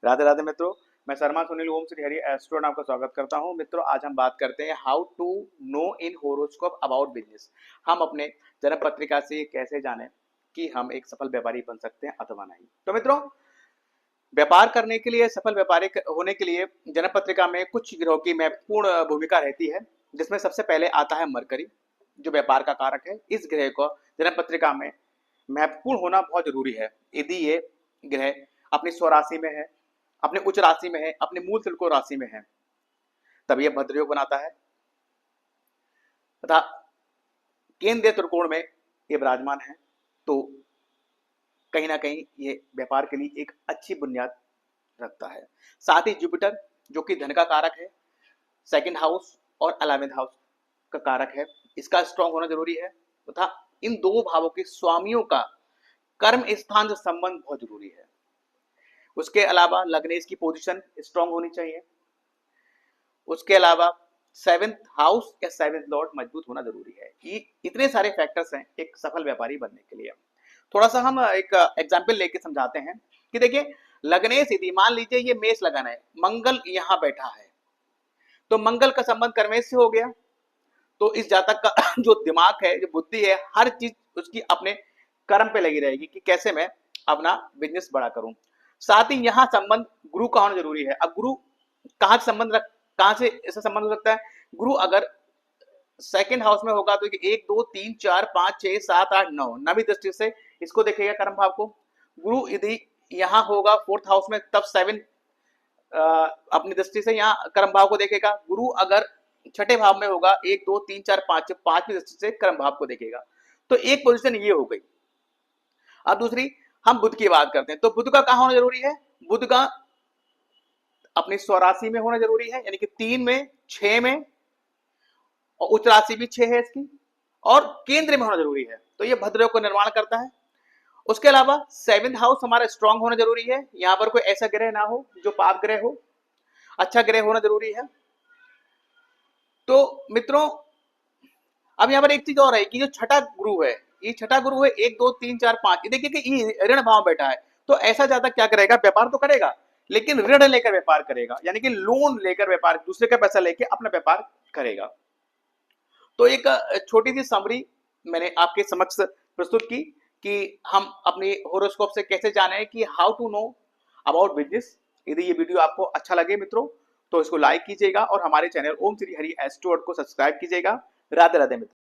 राधे राधे मित्रों। मैं शर्मा सुनील ओम श्री हरि एस्ट्रो आपका स्वागत करता हूं। मित्रों, आज हम बात करते हैं how to know in horoscope about business. हम अपने जन्म पत्रिका से कैसे जानें कि हम एक सफल व्यापारी बन सकते हैं अथवा नहीं। तो मित्रों, व्यापार करने के लिए, सफल व्यापारी होने के लिए जन्म पत्रिका में कुछ ग्रहों की महत्वपूर्ण भूमिका रहती है, जिसमें सबसे पहले आता है मरकरी, जो व्यापार का कारक है। इस ग्रह को जन्म पत्रिका में महत्वपूर्ण होना बहुत जरूरी है। यदि ये ग्रह अपनी स्वराशि में है, अपने उच्च राशि में है, अपने मूल त्रिकोण राशि में है, तब यह भद्रयोग बनाता है तथा केंद्रीय त्रिकोण में ये विराजमान है। तो कहीं ना कहीं ये व्यापार के लिए एक अच्छी बुनियाद रखता है। साथ ही जुपिटर, जो कि धन का कारक है, सेकंड हाउस और 11वें हाउस का कारक है, इसका स्ट्रांग होना जरूरी है तथा इन दो भावों के स्वामियों का कर्म स्थान से संबंध बहुत जरूरी है। उसके अलावा लग्नेश की पोजीशन स्ट्रांग होनी चाहिए। उसके अलावा सेवेंथ हाउस या सेवेंथ लॉर्ड मजबूत होना जरूरी है। ये इतने सारे फैक्टर्स हैं एक सफल व्यापारी बनने के लिए। थोड़ा सा हम एक एग्जाम्पल लेके समझाते हैं कि देखिए, लग्नेश यदि मान लीजिए ये मेष लगन है, मंगल यहाँ बैठा है, तो मंगल का संबंध कर्मेश से हो गया। तो इस जातक का जो दिमाग है, जो बुद्धि है, हर चीज उसकी अपने कर्म पे लगी रहेगी कि कैसे मैं अपना बिजनेस बड़ा करूं। साथ ही यहाँ संबंध गुरु का होना जरूरी है। अब गुरु कहाँ से संबंध कहाँ से ऐसा संबंध हो सकता है? गुरु अगर सेकंड हाउस में होगा तो 1 2 3 4 5 6 7 8 9 नवी दृष्टि से इसको देखेगा कर्म भाव को। गुरु यदि यहाँ होगा फोर्थ हाउस में, तब 7 अपनी दृष्टि से यहाँ कर्म भाव को देखेगा। गुरु अगर छठे भाव में होगा, 1 2 3 4 5 पांचवी दृष्टि से कर्म भाव को देखेगा। तो एक पोजीशन ये हो गई। अब दूसरी हम बुध की बात करते हैं, तो बुध का कहाँ होना जरूरी है? बुध का अपनी स्वराशि में होना जरूरी है, यानी कि 3 में, 6 में, और उच्च राशि भी 6 है इसकी, और केंद्र में होना जरूरी है। तो ये भद्रयोग को निर्माण करता है। उसके अलावा 7th हाउस हमारा स्ट्रांग होना जरूरी है। यहाँ पर कोई ऐसा ग्रह ना हो जो पाप ग्रह हो, अच्छा ग्रह होना जरूरी है। तो मित्रों, अब यहाँ पर एक चीज और है कि जो छठा गुरु है, ये छठा गुरु है 1 2 3 4 5, ये देखिए कि ये ऋण भाव बैठा है। तो ऐसा ज्यादा क्या करेगा? व्यापार तो करेगा, लेकिन ऋण लेकर व्यापार करेगा, यानी कि लोन लेकर व्यापार, दूसरे का पैसा लेकर अपना व्यापार करेगा। तो एक छोटी सी समरी मैंने आपके समक्ष प्रस्तुत की कि हम अपनी होरोस्कोप से कैसे जाने कि how to know about business. यदि ये वीडियो आपको अच्छा लगे मित्रों, तो इसको लाइक कीजिएगा और हमारे चैनल ओम श्री हरि एस्ट्रो को सब्सक्राइब कीजिएगा। राधे राधे मित्रों।